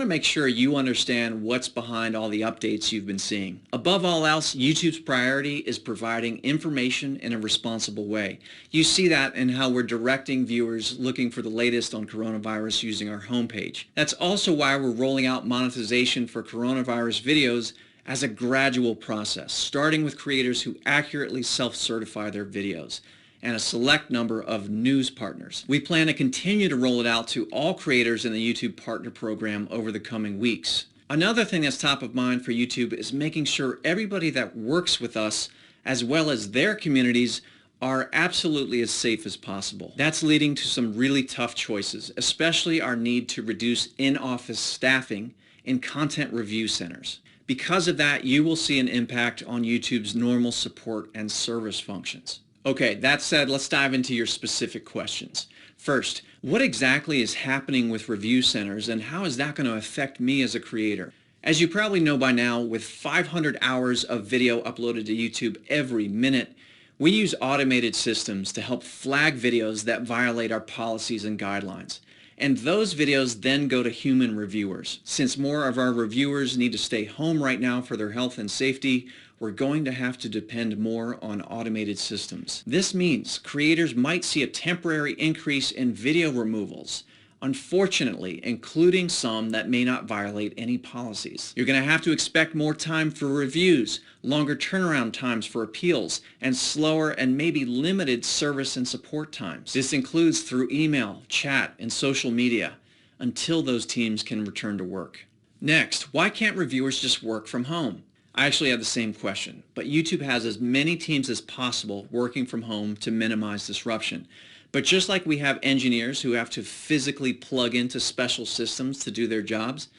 to make sure you understand what's behind all the updates you've been seeing. Above all else, YouTube's priority is providing information in a responsible way. You see that in how we're directing viewers looking for the latest on coronavirus using our homepage. That's also why we're rolling out monetization for coronavirus videos as a gradual process, starting with creators who accurately self-certify their videos, and a select number of news partners. We plan to continue to roll it out to all creators in the YouTube Partner Program over the coming weeks. Another thing that's top of mind for YouTube is making sure everybody that works with us, as well as their communities, are absolutely as safe as possible. That's leading to some really tough choices, especially our need to reduce in-office staffing in content review centers. Because of that, you will see an impact on YouTube's normal support and service functions. Okay, that said, let's dive into your specific questions. First, what exactly is happening with review centers and how is that going to affect me as a creator? As you probably know by now, with 500 hours of video uploaded to YouTube every minute, we use automated systems to help flag videos that violate our policies and guidelines. And those videos then go to human reviewers. Since more of our reviewers need to stay home right now for their health and safety, we're going to have to depend more on automated systems. This means creators might see a temporary increase in video removals, unfortunately, including some that may not violate any policies. You're going to have to expect more time for reviews, longer turnaround times for appeals, and slower and maybe limited service and support times. This includes through email, chat, and social media, until those teams can return to work. Next, why can't reviewers just work from home? I actually have the same question, but YouTube has as many teams as possible working from home to minimize disruption. But just like we have engineers who have to physically plug into special systems to do their jobs,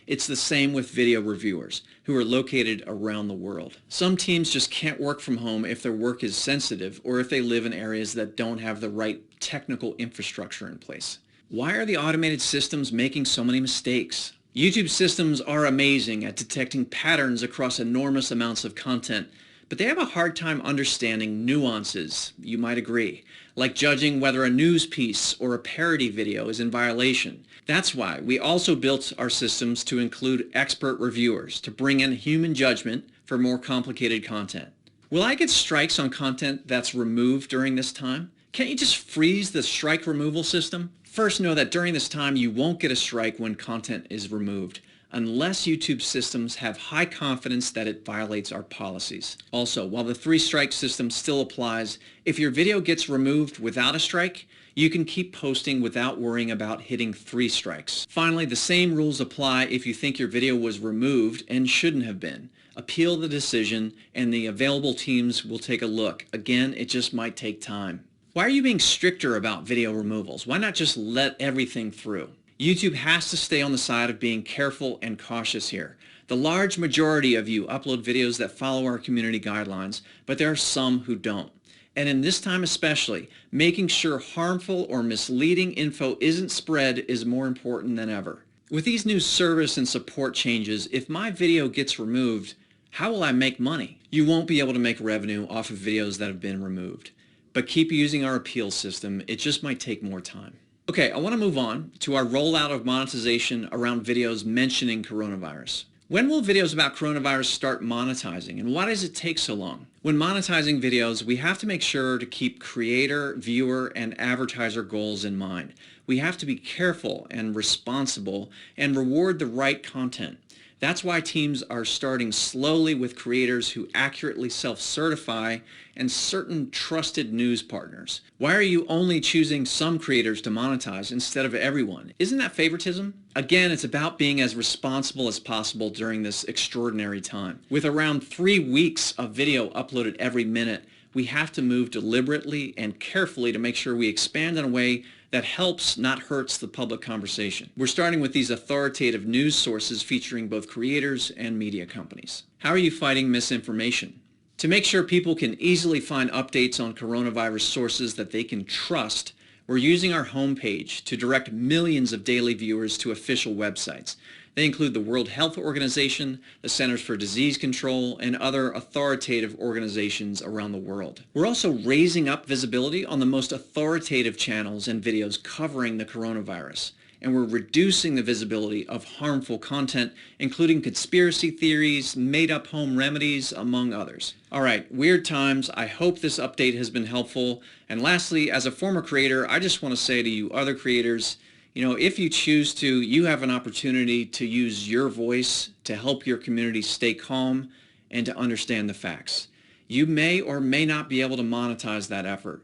it's the same with video reviewers who are located around the world. Some teams just can't work from home if their work is sensitive or if they live in areas that don't have the right technical infrastructure in place. Why are the automated systems making so many mistakes? YouTube systems are amazing at detecting patterns across enormous amounts of content, but they have a hard time understanding nuances, you might agree, like judging whether a news piece or a parody video is in violation. That's why we also built our systems to include expert reviewers to bring in human judgment for more complicated content. Will I get strikes on content that's removed during this time? Can't you just freeze the strike removal system? First, know that during this time you won't get a strike when content is removed, unless YouTube systems have high confidence that it violates our policies. Also, while the 3-strike system still applies, if your video gets removed without a strike, you can keep posting without worrying about hitting 3 strikes. Finally, the same rules apply if you think your video was removed and shouldn't have been. Appeal the decision and the available teams will take a look. Again, it just might take time. Why are you being stricter about video removals? Why not just let everything through? YouTube has to stay on the side of being careful and cautious here. The large majority of you upload videos that follow our community guidelines, but there are some who don't. And in this time especially, making sure harmful or misleading info isn't spread is more important than ever. With these new service and support changes, if my video gets removed, how will I make money? You won't be able to make revenue off of videos that have been removed. But keep using our appeal system. It just might take more time. Okay, I want to move on to our rollout of monetization around videos mentioning coronavirus. When will videos about coronavirus start monetizing, and why does it take so long? When monetizing videos, we have to make sure to keep creator, viewer, and advertiser goals in mind. We have to be careful and responsible and reward the right content. That's why teams are starting slowly with creators who accurately self-certify and certain trusted news partners. Why are you only choosing some creators to monetize instead of everyone? Isn't that favoritism? Again, it's about being as responsible as possible during this extraordinary time. With around 3 weeks of video uploaded every minute, we have to move deliberately and carefully to make sure we expand in a way that helps, not hurts, the public conversation. We're starting with these authoritative news sources featuring both creators and media companies. How are you fighting misinformation? To make sure people can easily find updates on coronavirus sources that they can trust, we're using our homepage to direct millions of daily viewers to official websites. They include the World Health Organization, the Centers for Disease Control, and other authoritative organizations around the world. We're also raising up visibility on the most authoritative channels and videos covering the coronavirus. and we're reducing the visibility of harmful content, including conspiracy theories, made-up home remedies, among others. All right, weird times. I hope this update has been helpful. And lastly, as a former creator, I just want to say to you other creators, if you choose to, you have an opportunity to use your voice to help your community stay calm and to understand the facts. You may or may not be able to monetize that effort,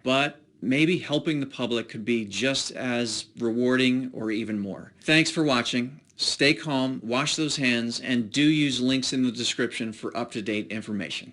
but maybe helping the public could be just as rewarding or even more. Thanks for watching. Stay calm, wash those hands, and do use links in the description for up-to-date information.